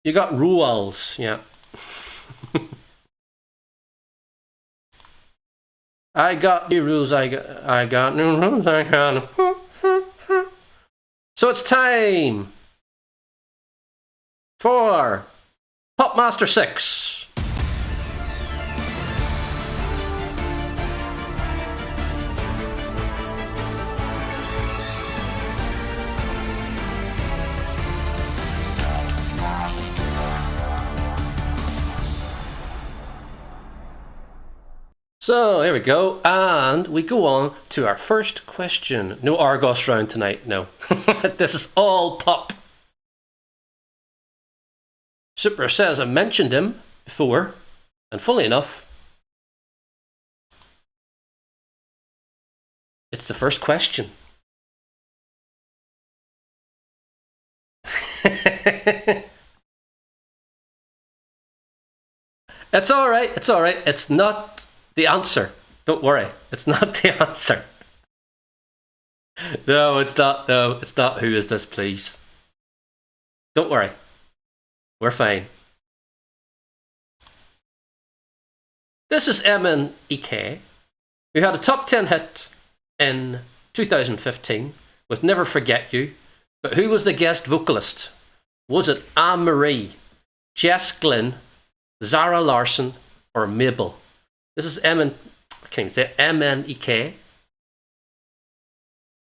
You got rules, yeah. I got new rules, I got new rules, I got. So it's time for Popmaster 6. So here we go, and we go on to our first question. No Argos round tonight, no. This is all pop. Super says I mentioned him before, and funnily enough, it's the first question. It's alright, it's alright. It's not the answer. Don't worry, it's not the answer. No, it's not. No, it's not. Who is this, please? Don't worry. We're fine. This is MNEK, who had a top 10 hit in 2015 with Never Forget You, but who was the guest vocalist? Was it Anne Marie, Jess Glynn, Zara Larsson, or Mabel? This is MNEK,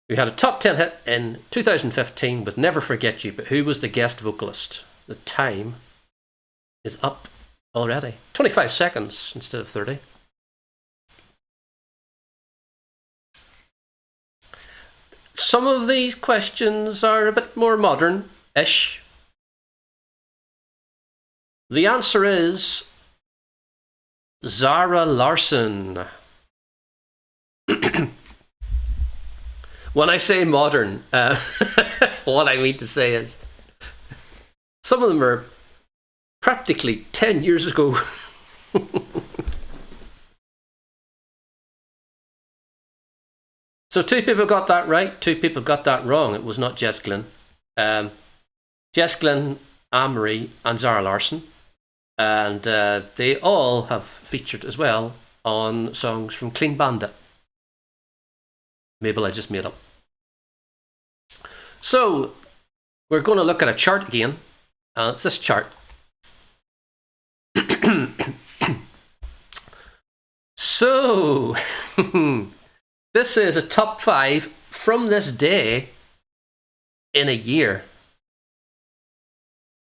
who had a top 10 hit in 2015 with Never Forget You, but who was the guest vocalist? The time is up already. 25 seconds instead of 30. Some of these questions are a bit more modern-ish. The answer is Zara Larsson. When I say modern, what I mean to say is some of them are practically 10 years ago. So 2 people got that right, 2 people got that wrong. It was not Jess Glynn. Jess Glynn, Anne Marie, and Zara Larsson. And they all have featured as well on songs from Clean Bandit. Mabel I just made up. So we're going to look at a chart again. And it's this chart. So this is a top 5 from this day in a year.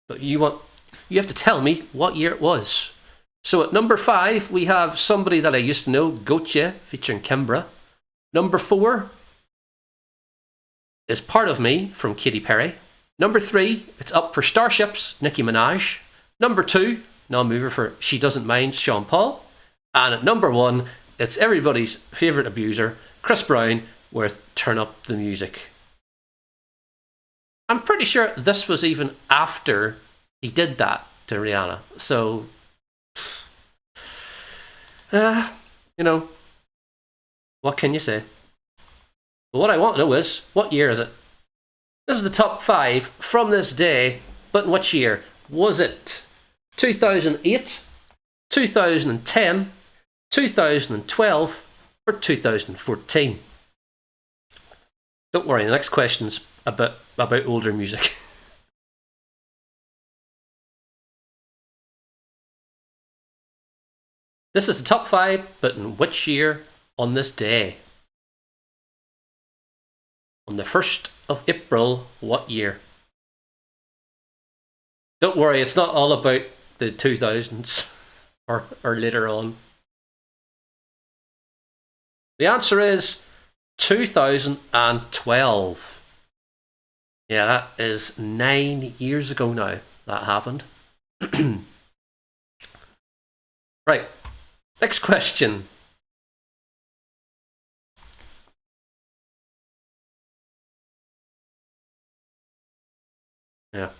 But you have to tell me what year it was. So at number 5 we have somebody that I used to know, Gotcha, featuring Kimbra. Number 4 is Part of Me from Katy Perry. Number 3, it's Up for Starships, Nicki Minaj. Number 2, non-mover for She Doesn't Mind, Sean Paul. And at number 1, it's everybody's favourite abuser, Chris Brown, with Turn Up the Music. I'm pretty sure this was even after he did that to Rihanna. So, you know, what can you say? But what I want to know is, what year is it? This is the top 5 from this day, but in which year? Was it 2008, 2010, 2012, or 2014? Don't worry, the next question's about older music. This is the top 5, but in which year on this day? On the 1st of April, what year? Don't worry, it's not all about the 2000s or later on. The answer is 2012. Yeah, that is 9 years ago now that happened. Right, next question. Yeah.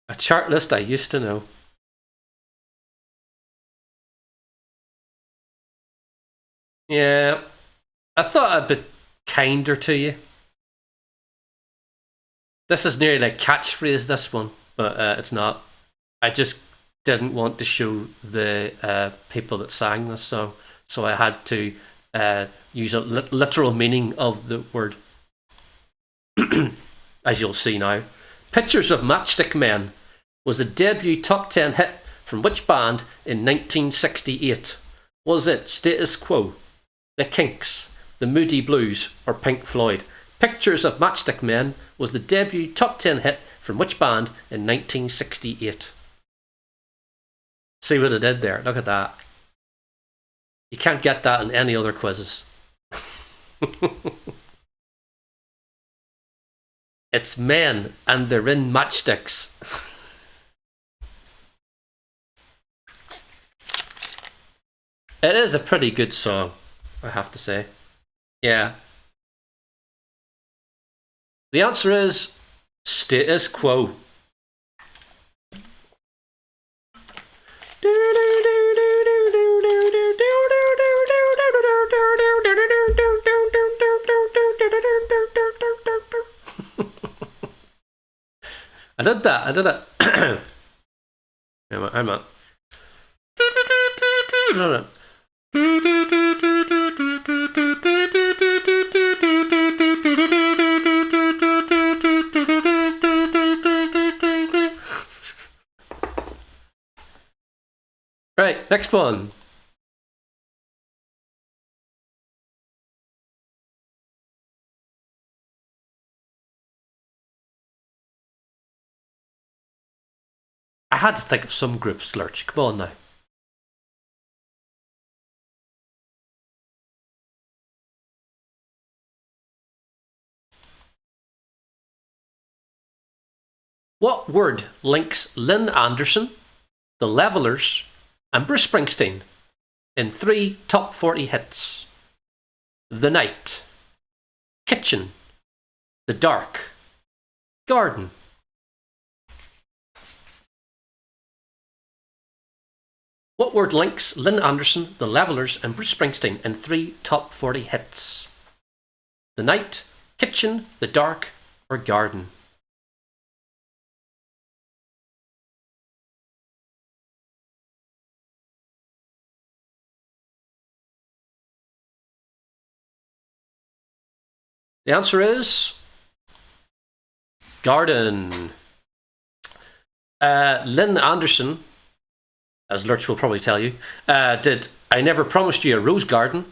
A chart list I used to know. Yeah, I thought I'd be kinder to you. This is nearly like catchphrase, this one, but it's not. I just didn't want to show the people that sang this song, so I had to use a literal meaning of the word. As you'll see now. Pictures of Matchstick Men was the debut top 10 hit from which band in 1968? Was it Status Quo, The Kinks, The Moody Blues, or Pink Floyd? Pictures of Matchstick Men was the debut top 10 hit from which band in 1968? See what I did there? Look at that. You can't get that in any other quizzes. It's men, and they're in matchsticks. It is a pretty good song, I have to say. Yeah. The answer is Status Quo. I did that. I did it. I'm on. No. Right, next one. I had to think of some groups, Lurch. Come on now. What word links Lynn Anderson, The Levellers, and Bruce Springsteen in 3 top 40 hits? The Night, Kitchen, The Dark, Garden. What word links Lynn Anderson, The Levellers, and Bruce Springsteen in 3 top 40 hits? The Night, Kitchen, The Dark, or Garden? The answer is Garden. Lynn Anderson, as Lurch will probably tell you, did I Never Promised You a Rose Garden.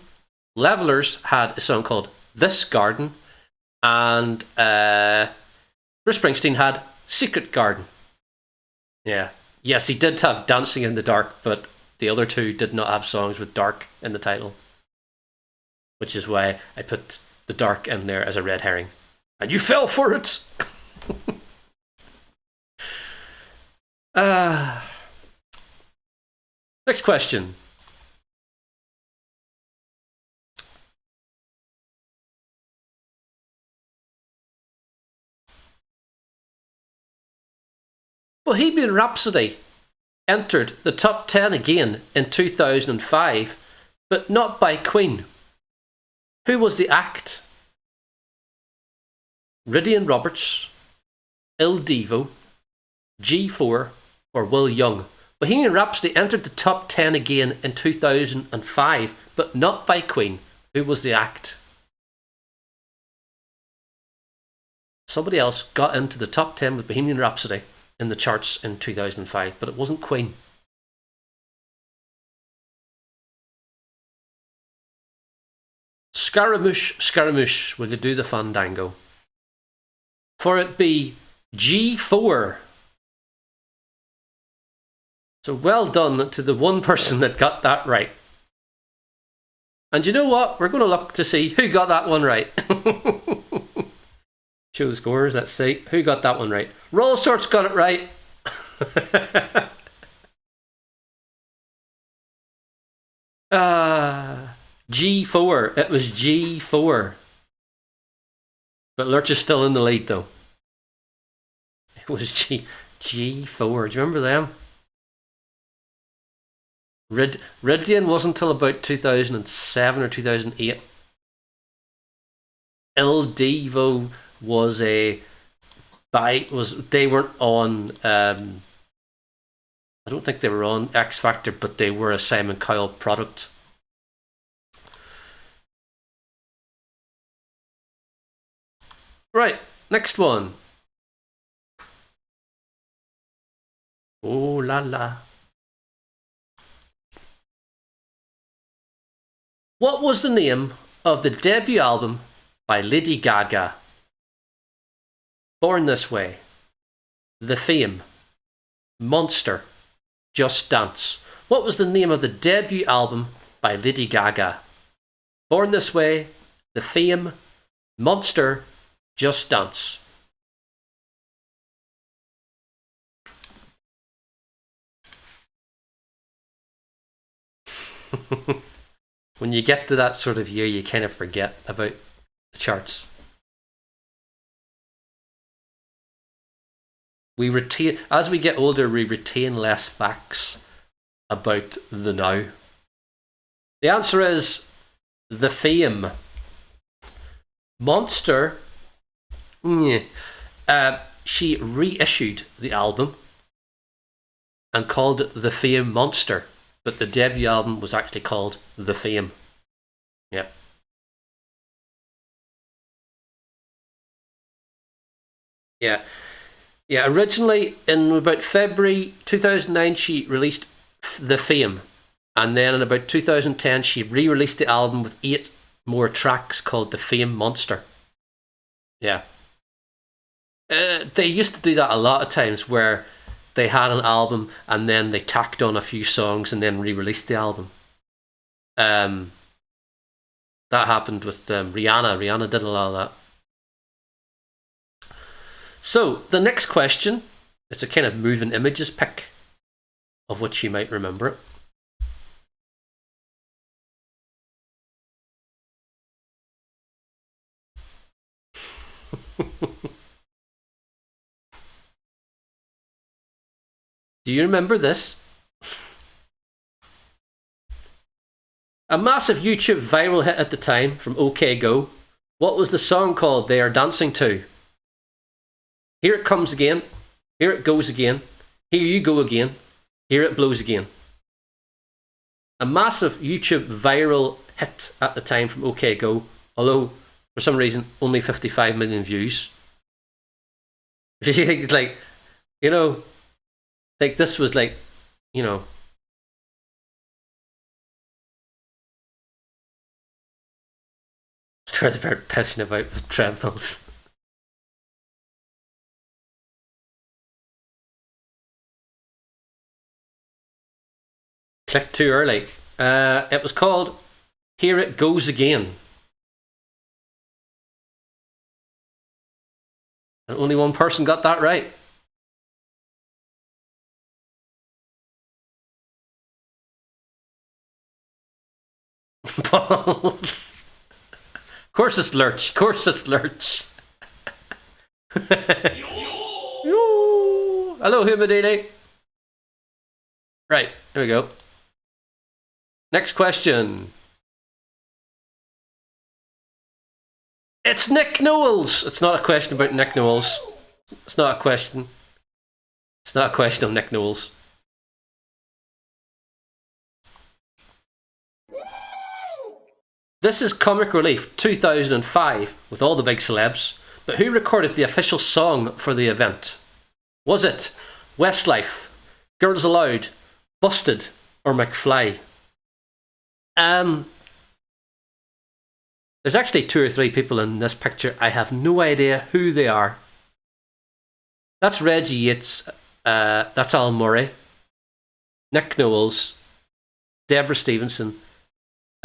Levellers had a song called This Garden. And Bruce Springsteen had Secret Garden. Yeah. Yes, he did have Dancing in the Dark, but the other two did not have songs with dark in the title. Which is why I put the dark in there as a red herring. And you fell for it! Next question. Bohemian Rhapsody entered the top 10 again in 2005, but not by Queen. Who was the act? Rydian Roberts, Il Divo, G4, or Will Young? Bohemian Rhapsody entered the top 10 again in 2005, but not by Queen. Who was the act? Somebody else got into the top 10 with Bohemian Rhapsody in the charts in 2005, but it wasn't Queen. Scaramouche, Scaramouche, will you do the fandango? For it be G4. So well done to the one person that got that right. And you know what? We're going to look to see who got that one right. Show the scores, let's see. Who got that one right? Roll Sorts got it right. G4. It was G4. But Lurch is still in the lead though. It was G4. Do you remember them? Rydian wasn't until about 2007 or 2008. Il Divo was a they weren't on I don't think they were on X Factor, but they were a Simon Cowell product. Right, next one. Oh la la. What was the name of the debut album by Lady Gaga? Born This Way, The Fame, Monster, Just Dance. What was the name of the debut album by Lady Gaga? Born This Way, The Fame, Monster, Just Dance. When you get to that sort of year, you kind of forget about the charts. We retain, as we get older, we retain less facts about the now. The answer is The Fame. Monster. She reissued the album and called it The Fame Monster, but the debut album was actually called The Fame. Yep. Yeah. Yeah, originally in about February 2009, she released The Fame. And then in about 2010, she re released the album with 8 more tracks called The Fame Monster. Yeah. They used to do that a lot of times where they had an album and then they tacked on a few songs and then re released the album. That happened with Rihanna. Rihanna did a lot of that. So, the next question is a kind of moving images pick of which you might remember it. Do you remember this? A massive YouTube viral hit at the time from OK Go. What was the song called they are dancing to? Here it comes again. Here it goes again. Here you go again. Here it blows again. A massive YouTube viral hit at the time from OK Go, although for some reason only 55 million views. If you think, like, you know, like this was like, you know, trying to very passionate about treadmills. Clicked too early. It was called Here It Goes Again. And only one person got that right. Balls. Of course it's Lurch. Of course it's Lurch. Hello, Humidini. Right, here we go. Next question. It's Nick Knowles. It's not a question about Nick Knowles. It's not a question. It's not a question of Nick Knowles. This is Comic Relief 2005 with all the big celebs, but who recorded the official song for the event? Was it Westlife, Girls Aloud, Busted, or McFly? There's actually 2 or 3 people in this picture. I have no idea who they are. That's Reggie Yates. That's Al Murray. Nick Knowles. Deborah Stevenson.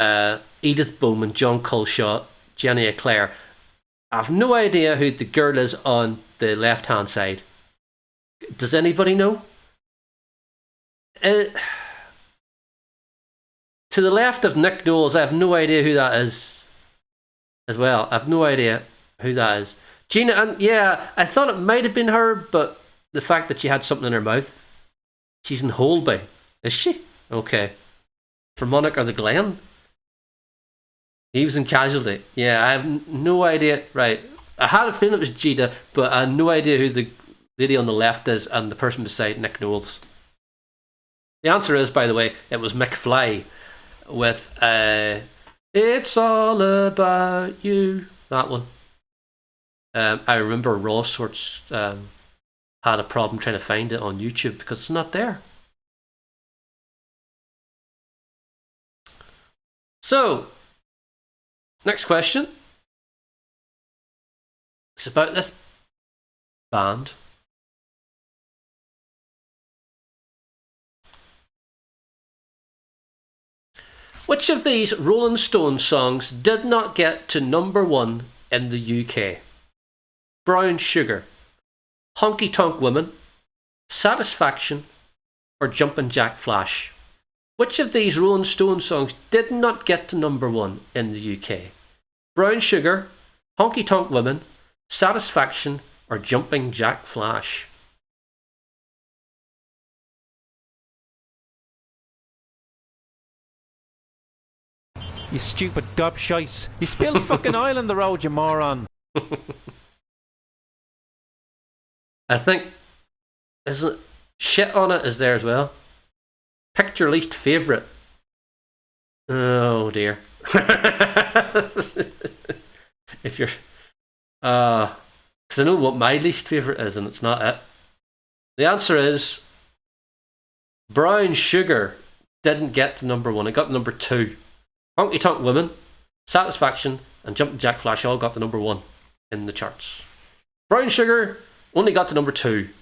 Edith Bowman. John Colshaw. Jenny Eclair. I have no idea who the girl is on the left hand side. Does anybody know? To the left of Nick Knowles, I have no idea who that is as well. I have no idea who that is. Gina, and yeah, I thought it might have been her, but the fact that she had something in her mouth. She's in Holby. Is she? Okay. For Monarch or the Glen? He was in Casualty. Yeah, I have no idea. Right. I had a feeling it was Jada, but I had no idea who the lady on the left is and the person beside Nick Knowles. The answer is, by the way, it was McFly with It's All About You. That one. I remember Raw Sorts had a problem trying to find it on YouTube because it's not there. So, next question. It's about this band. Which of these Rolling Stones songs did not get to #1 in the UK? Brown Sugar, Honky Tonk Woman, Satisfaction, or Jumpin' Jack Flash? Which of these Rolling Stones songs did not get to #1 in the UK? Brown Sugar, Honky Tonk Woman, Satisfaction, or Jumping Jack Flash? You stupid gobshite. You spilled fucking oil on the road, you moron. I think, isn't Shit on It is there as well? Pick your least favourite. Oh dear. If you're because I know what my least favourite is and it's not it. The answer is Brown Sugar didn't get to #1. It got to #2. Honky Tonk Woman, Satisfaction, and Jumpin' Jack Flash all got to #1 in the charts. Brown Sugar only got to #2.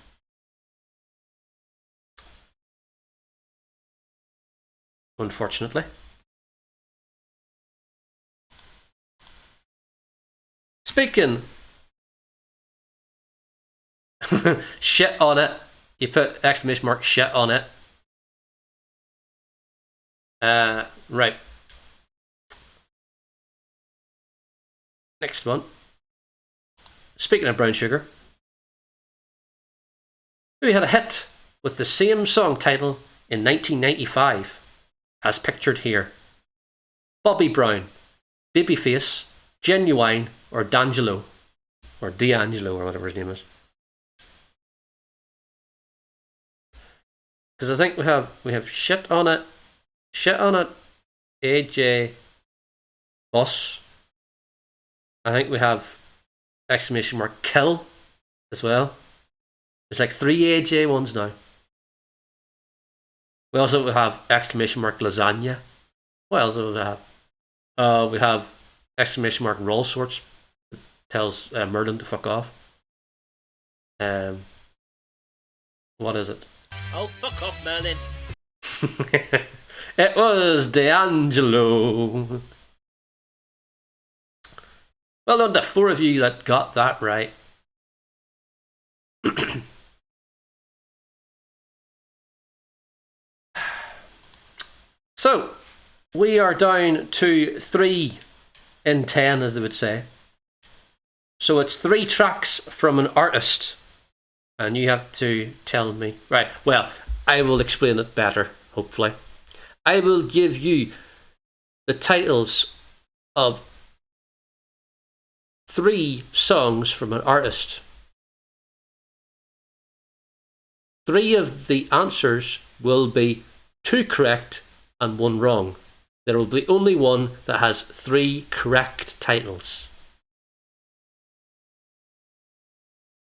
Unfortunately. Speaking shit on it, you put exclamation mark shit on it. Right. Next one. Speaking of Brown Sugar, we had a hit with the same song title in 1995, as pictured here. Bobby Brown, Babyface, Genuine, or D'Angelo, or D'Angelo, or whatever his name is. Because I think we have shit on it, AJ, Boss. I think we have exclamation mark kill as well. There's like 3 AJ ones now. We also have exclamation mark lasagna. What else do we have? We have exclamation mark roll sorts. It tells Merlin to fuck off. What is it? Oh, fuck off, Merlin. It was D'Angelo. Well done to 4 of you that got that right. So, we are down to 3 in 10, as they would say. So it's 3 tracks from an artist. And you have to tell me. Right, well, I will explain it better, hopefully. I will give you the titles of 3 songs from an artist. 3 of the answers will be 2 correct and 1 wrong. There will be only one that has 3 correct titles.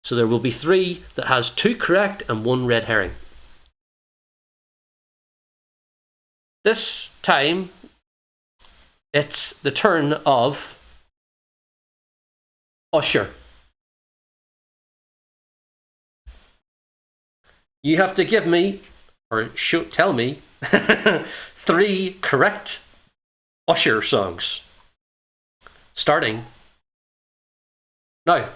So there will be 3 that has 2 correct and 1 red herring. This time, it's the turn of Usher. You have to give me, or tell me, 3 correct Usher songs. Starting now.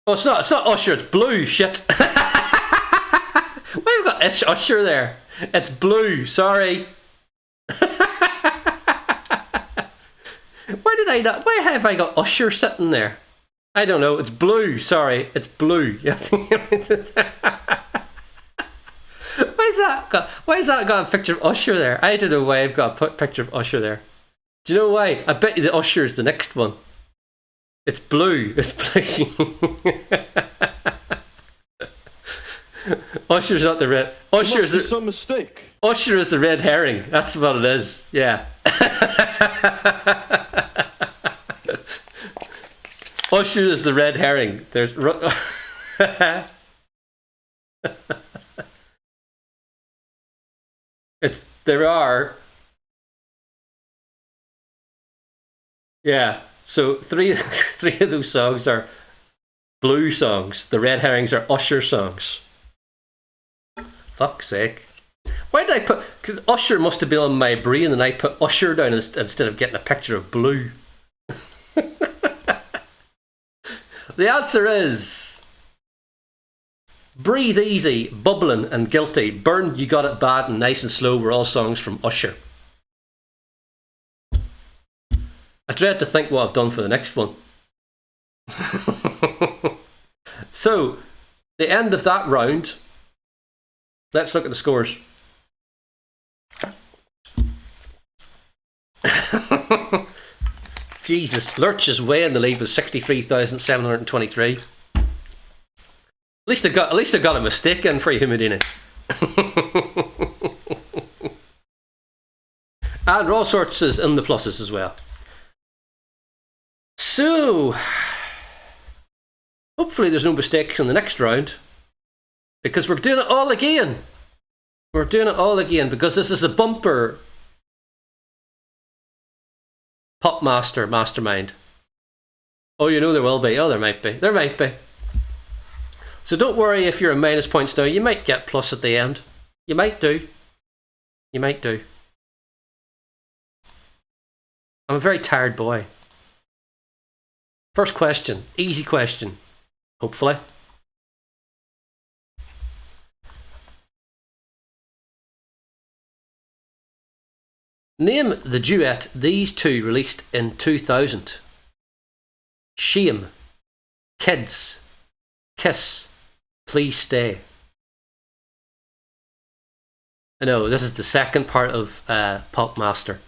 Oh, it's not Usher, it's Blue, shit. Why have we got Usher there? It's Blue, sorry. Why have I got Usher sitting there? I don't know, it's Blue, sorry, it's Blue. Why is that got a picture of Usher there? I don't know why I've got a picture of Usher there. Do you know why? I bet you the Usher is the next one. It's blue. It's blue. Usher's not the red. Usher is some mistake. Usher is the red herring. That's what it is. Yeah. Usher is the red herring. There's. There are. Yeah. So three of those songs are blue songs. The red herrings are Usher songs. Fuck's sake. Why did I put... Because Usher must have been on my brain and I put Usher down instead of getting a picture of blue. The answer is... Breathe Easy, Bubbling and Guilty, Burn, You Got It Bad and Nice and Slow were all songs from Usher. I dread to think what I've done for the next one. So, the end of that round... Let's look at the scores. Jesus, Lurch is way in the lead with 63,723. At least I got a mistake in for you, Houdini. And All Sorts is in the pluses as well. So, hopefully there's no mistakes in the next round. Because we're doing it all again. We're doing it all again because this is a bumper Popmaster mastermind. Oh, you know there will be. Oh, there might be. There might be. So don't worry if you're in minus points now. You might get plus at the end. You might do. You might do. I'm a very tired boy. First question. Easy question. Hopefully. Name the duet these two released in 2000. Shame, Kids, Kiss, Please Stay. I know, this is the second part of Popmaster.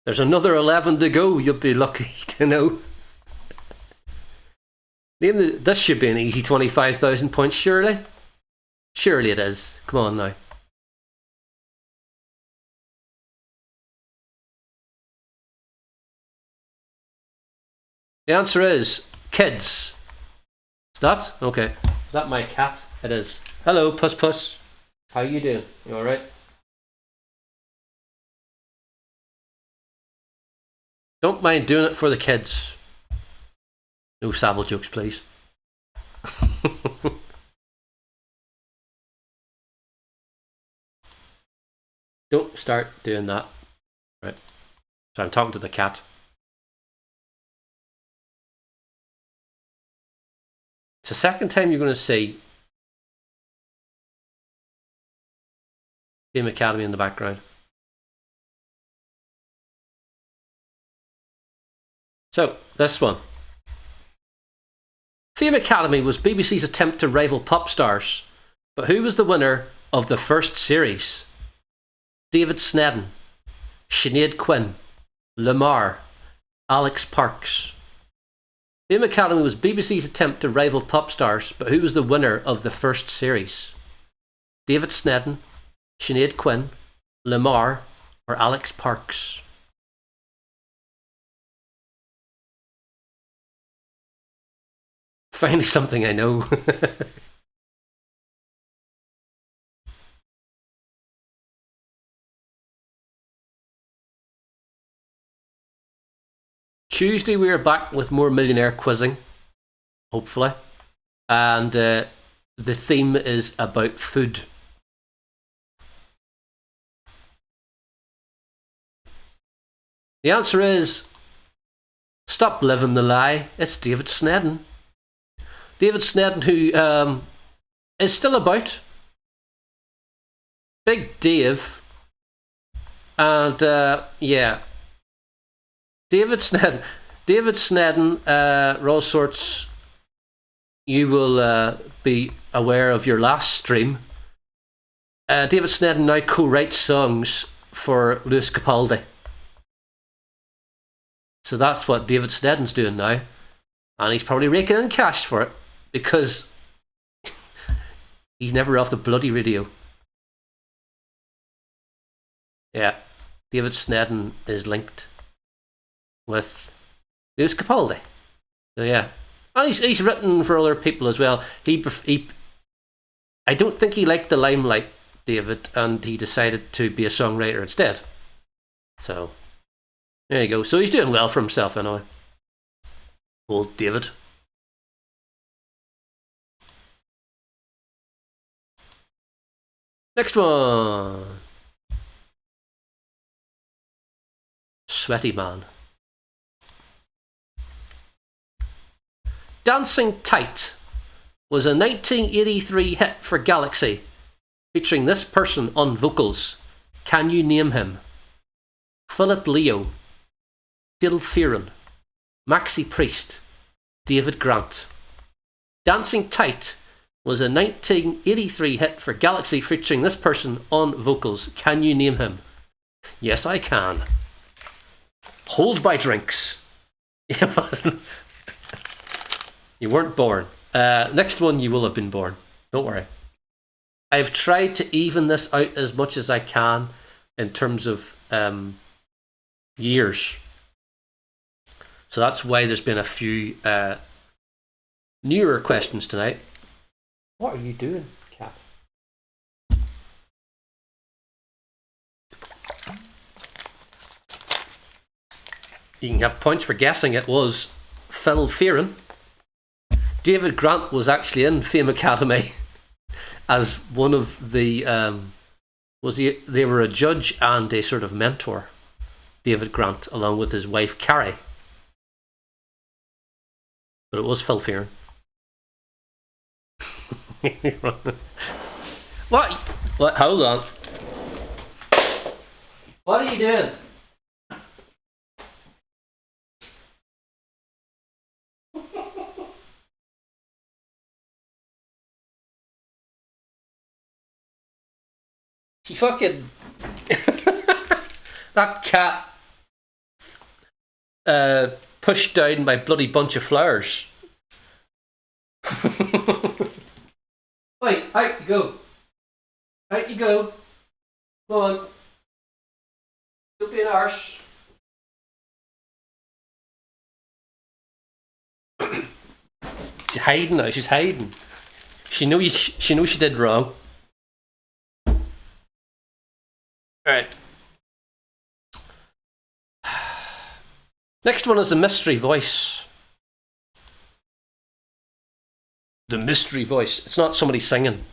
There's another 11 to go, you'll be lucky to know. This should be an easy 25,000 points, surely? Surely it is. Come on now. The answer is Kids. Is that? Okay. Is that my cat? It is. Hello, Puss Puss. How you doing? You alright? Don't mind doing it for the kids. No Savile jokes, please. Don't start doing that. Right. So I'm talking to the cat. It's the second time you're going to see Game Academy in the background. So, this one. Fame Academy was BBC's attempt to rival Popstars, but who was the winner of the first series? David Snedden, Sinead Quinn, Lamar, Alex Parks. Fame Academy was BBC's attempt to rival Popstars, but who was the winner of the first series? David Snedden, Sinead Quinn, Lamar, or Alex Parks? Finally something I know. Tuesday we are back with more millionaire quizzing, hopefully, and the theme is about food. The answer is Stop Living the Lie. It's David Snedden. David Snedden, who is still about. Big Dave. And yeah. David Snedden, All Sorts you will be aware of your last stream. David Sneddon now co-writes songs for Lewis Capaldi. So that's what David Sneddon's doing now. And he's probably raking in cash for it because he's never off the bloody radio. Yeah, David Sneddon is linked with Lewis Capaldi. So yeah, and he's written for other people as well. I don't think he liked the limelight, David, and he decided to be a songwriter instead. So there you go. So he's doing well for himself anyway. Old David. Next one. Sweaty Man. Dancing Tight was a 1983 hit for Galaxy, featuring this person on vocals. Can you name him? Philip Leo, Phil Fearon, Maxi Priest, David Grant. Dancing Tight was a 1983 hit for Galaxy featuring this person on vocals. Can you name him? Yes, I can. Hold my drinks. You weren't born. Next one, you will have been born. Don't worry. I've tried to even this out as much as I can in terms of years. So that's why there's been a few newer questions tonight. What are you doing, Cat? You can have points for guessing it was Phil Fearon. David Grant was actually in Fame Academy as one of the they were a judge and a sort of mentor. David Grant, along with his wife Carrie. But it was Phil Fearon. What? Hold on. What are you doing? She fucking that cat pushed down my bloody bunch of flowers. Wait, out you go. Out you go. Go on. Don't be an arse. She's hiding now. She's hiding. She knows she did wrong. Alright. Next one is a mystery voice. The mystery voice. It's not somebody singing.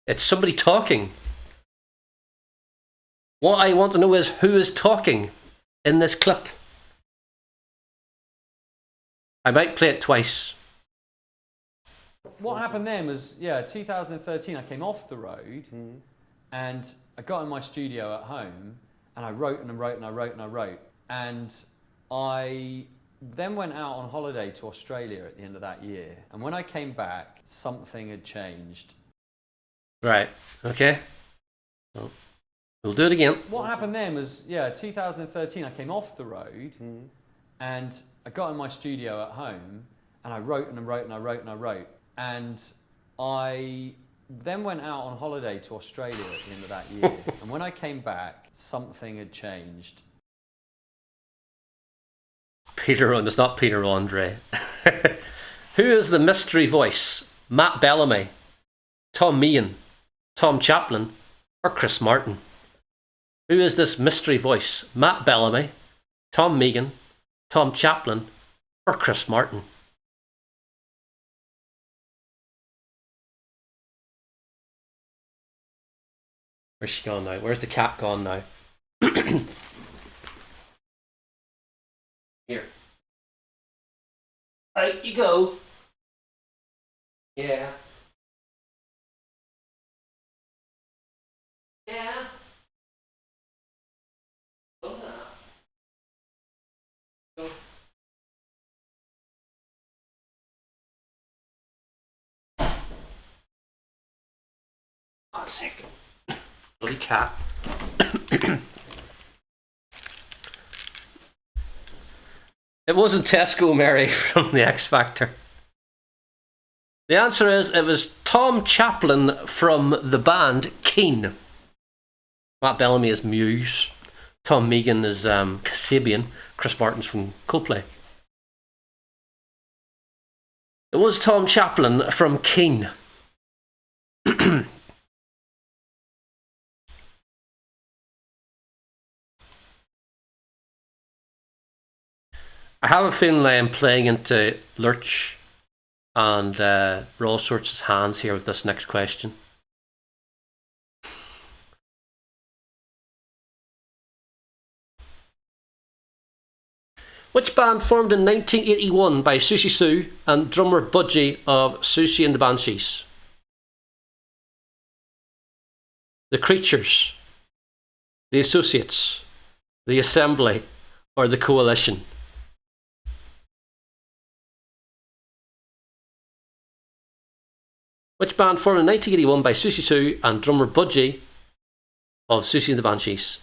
It's somebody talking. What I want to know is who is talking in this clip. I might play it twice. What happened then was, 2013, I came off the road and I got in my studio at home and I wrote and I wrote and I wrote and I wrote. And I then went out on holiday to Australia at the end of that year. And when I came back, something had changed. Right, okay. Well, we'll do it again. What happened then was, 2013, I came off the road and I got in my studio at home and I wrote and I wrote and I wrote and I wrote. And I then went out on holiday to Australia at the end of that year. And when I came back, something had changed. It's not Peter Andre. Who is the mystery voice? Matt Bellamy, Tom Meehan, Tom Chaplin, or Chris Martin? Who is this mystery voice? Matt Bellamy, Tom Meehan, Tom Chaplin, or Chris Martin? Where's she gone now? Where's the cat gone now? Here. Out you go. Yeah. Yeah. Go now. Go. God's sake. Bloody cat. It wasn't Tesco Mary from the X Factor. The answer is it was Tom Chaplin from the band Keane. Matt Bellamy is Muse. Tom Megan is Kasabian. Chris Martin's from Coldplay. It was Tom Chaplin from Keane. I have a feeling I am playing into Lurch and Raw Sorts' hands here with this next question. Which band formed in 1981 by Susie Sue and drummer Budgie of Susie and the Banshees? The Creatures, the Associates, the Assembly, or the Coalition? Which band formed in 1981 by Susie Sue and drummer Budgie of Susie and the Banshees?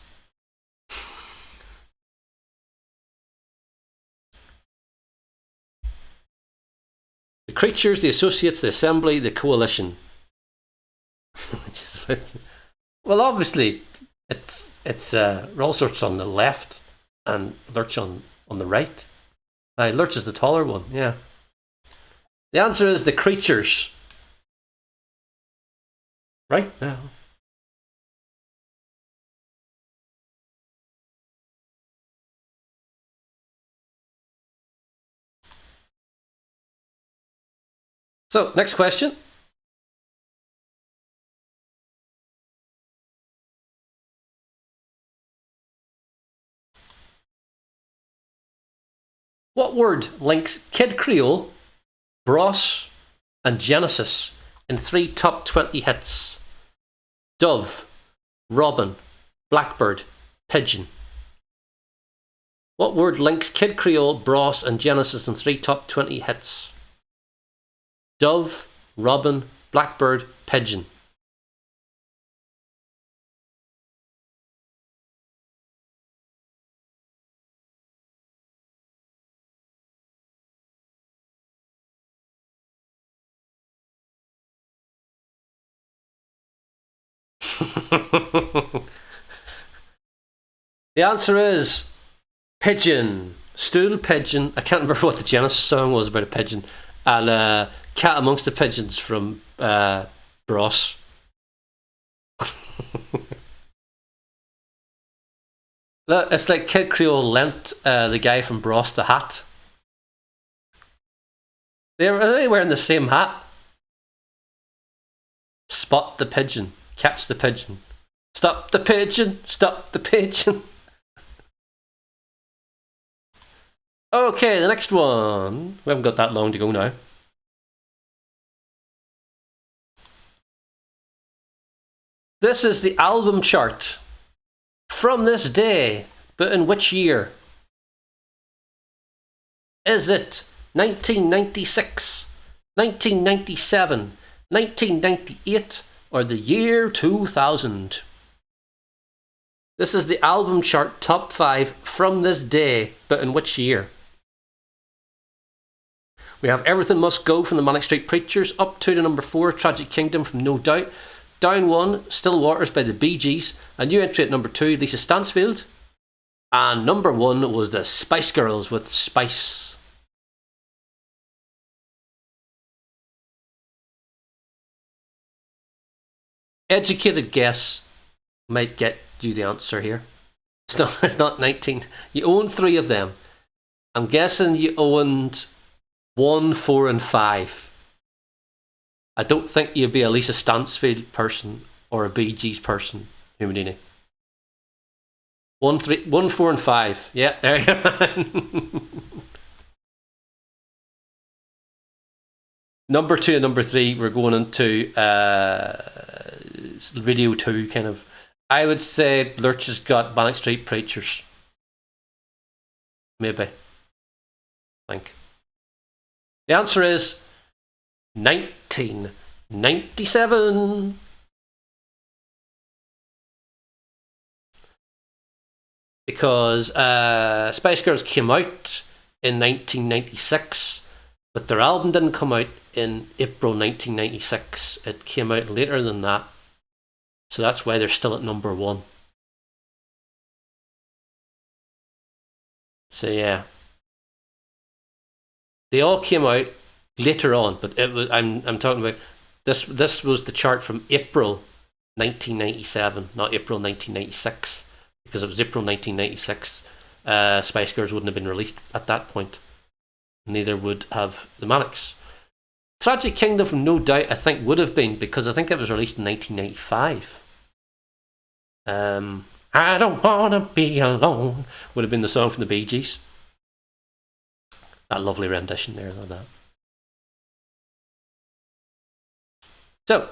The Creatures, the Associates, the Assembly, the Coalition. Well, obviously, it's All Sorts on the left and Lurch on the right. Lurch is the taller one, yeah. The answer is the Creatures. Right now. So, next question. What word links Kid Creole, Bros, and Genesis in 3 top 20 hits? Dove, Robin, Blackbird, Pigeon. What word links Kid Creole, Bros, and Genesis in 3 top 20 hits? Dove, Robin, Blackbird, Pigeon. The answer is Pigeon. Stool Pigeon. I can't remember what the Genesis song was about a pigeon. And Cat Amongst the Pigeons from Bros. It's like Kid Creole lent the guy from Bros the hat. Are they wearing the same hat? Spot the pigeon. Catch the pigeon. Stop the pigeon. Stop the pigeon. Okay, the next one. We haven't got that long to go now. This is the album chart from this day, but in which year? Is it 1996, 1997, 1998, or the year 2000? This is the album chart top 5 from this day, but in which year? We have Everything Must Go from the Manic Street Preachers, up to the number 4, Tragic Kingdom from No Doubt, down 1, Still Waters by the Bee Gees, a new entry at number 2, Lisa Stansfield, and number 1 was the Spice Girls with Spice. Educated guess might get you the answer here. It's not 19. You own 3 of them. I'm guessing you owned 1, 4, and 5. I don't think you'd be a Lisa Stansfield person or a Bee Gees person, Humanini. 1, 4, and 5. Yeah, there you go. Number 2 and number 3, we're going into video 2 kind of. I would say Lurch has got Manic Street Preachers. Maybe. I think. The answer is 1997. because Spice Girls came out in 1996, but their album didn't come out in April 1996. It came out later than that. So that's why they're still at number 1. So yeah. They all came out later on, but it was I'm talking about this was the chart from April 1997, not April 1996, because it was April 1996. Spice Girls wouldn't have been released at that point. Neither would have the Manics. Tragic Kingdom, no doubt, I think would have been, because I think it was released in 1995. I don't wanna be alone would have been the song from the Bee Gees. That lovely rendition there, like that. So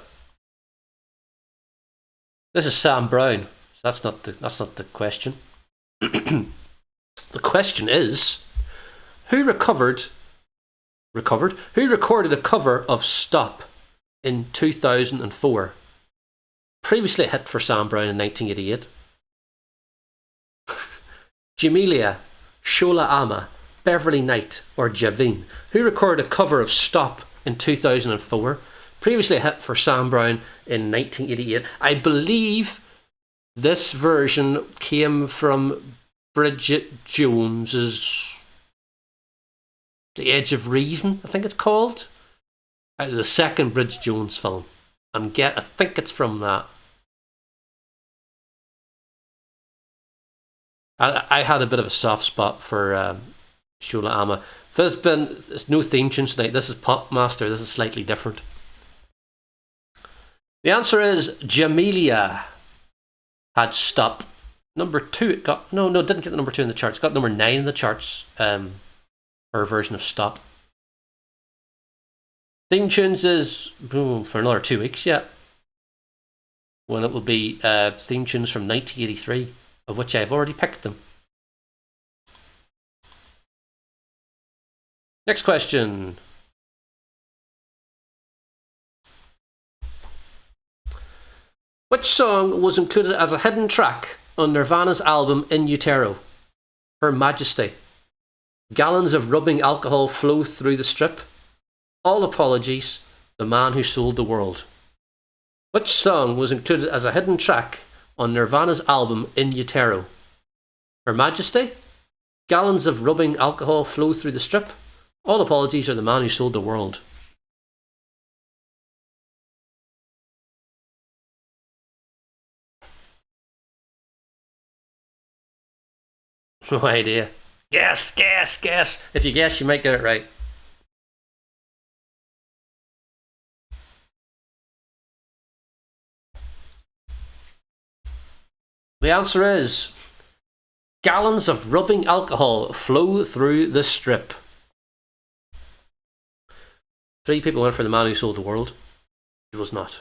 this is Sam Brown. So that's not the question. The question is, who recorded a cover of Stop in 2004? Previously a hit for Sam Brown in 1988. Jamelia, Shola Ama, Beverly Knight, or Javine, who recorded a cover of Stop in 2004? Previously a hit for Sam Brown in 1988. I believe this version came from Bridget Jones's The Edge of Reason, I think it's called. The second Bridget Jones film. I think it's from that. I had a bit of a soft spot for Shola Ama. There's no theme tune tonight. This is Popmaster. This is slightly different. The answer is Jamelia had Stop. Number 2, it got... No, it didn't get the number 2 in the charts. It got number 9 in the charts. Her version of Stop. Theme tunes is for another 2 weeks yet. When it will be theme tunes from 1983, of which I've already picked them. Next question. Which song was included as a hidden track on Nirvana's album In Utero? Her Majesty. Gallons of rubbing alcohol flow through the strip. All apologies. The Man Who Sold the World. Which song was included as a hidden track on Nirvana's album In Utero? Her Majesty. Gallons of rubbing alcohol flow through the strip. All apologies, or The Man Who Sold the World. No idea. Guess. If you guess, you might get it right. The answer is Gallons of Rubbing Alcohol Flow Through the Strip. 3 people went for The Man Who Sold the World. It was not.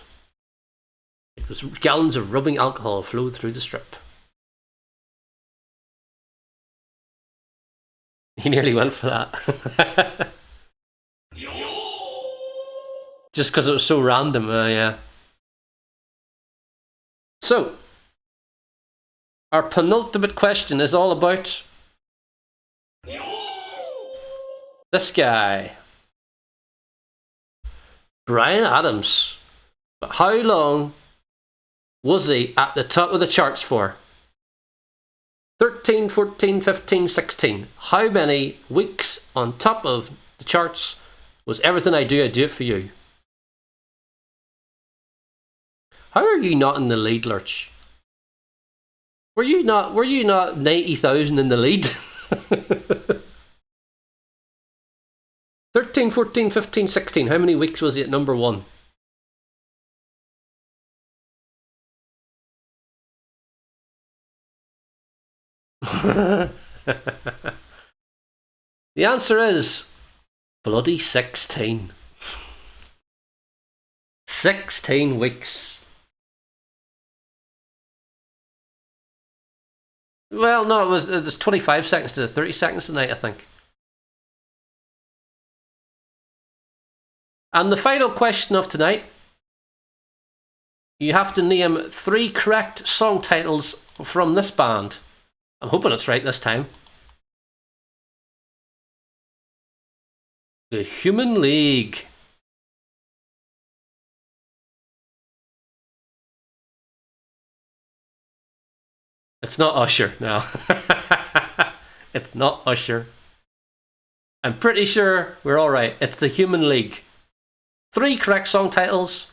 It was Gallons of Rubbing Alcohol Flow Through the Strip. He nearly went for that. Just because it was so random, yeah. So, our penultimate question is all about this guy, Bryan Adams. But how long was he at the top of the charts for? 13, 14, 15, 16. How many weeks on top of the charts was Everything I Do It For You? How are you not in the lead, Lurch? Were you not 90,000 in the lead? 13, 14, 15, 16. How many weeks was he at number 1? The answer is bloody 16. 16 weeks. Well, no, it was 25 seconds to 30 seconds tonight, I think. And the final question of tonight, you have to name 3 correct song titles from this band. I'm hoping it's right this time. The Human League. It's not Usher, no. It's not Usher. I'm pretty sure we're alright. It's the Human League. 3 correct song titles,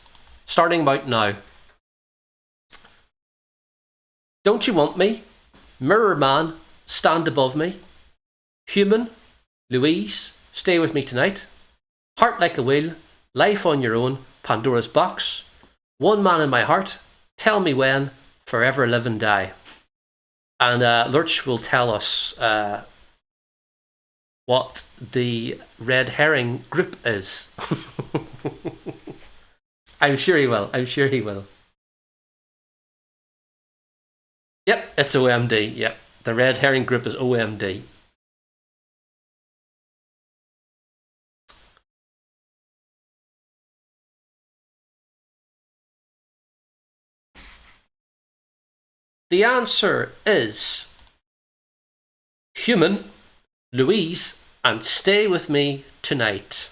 starting about now. Don't You Want Me? Mirror Man, Stand Above Me. Human, Louise, Stay With Me Tonight. Heart Like a Wheel, Life on Your Own, Pandora's Box. One Man in My Heart, Tell Me When, Forever Live and Die. And Lurch will tell us what the red herring group is. I'm sure he will. I'm sure he will. Yep, it's OMD. Yep, the red herring group is OMD. The answer is Human, Louise, and Stay With Me Tonight.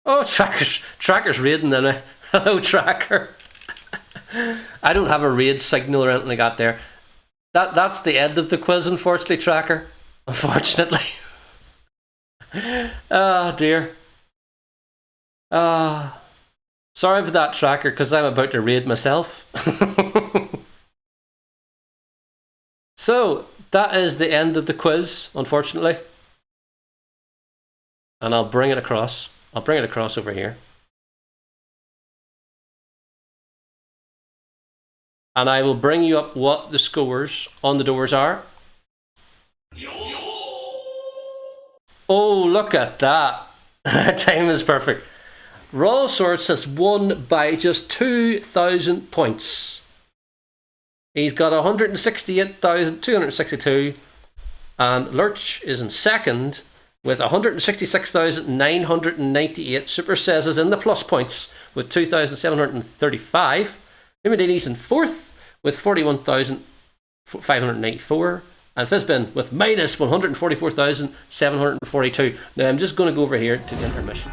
Oh, Tracker's raiding then. Hello, Tracker. I don't have a raid signal or anything like that there. That's the end of the quiz, unfortunately, Tracker. Unfortunately. Oh, dear. Sorry for that, Tracker, because I'm about to raid myself. So, that is the end of the quiz, unfortunately. And I'll bring it across. I'll bring it across over here. And I will bring you up what the scores on the doors are. Oh, look at that. Time is perfect. Raw Sorts has won by just 2,000 points. He's got 168,262. And Lurch is in second with 166,998. Super Says is in the plus points with 2,735. Imidini's in fourth with 41,594. And Fizbin with minus 144,742. Now I'm just going to go over here to the intermission.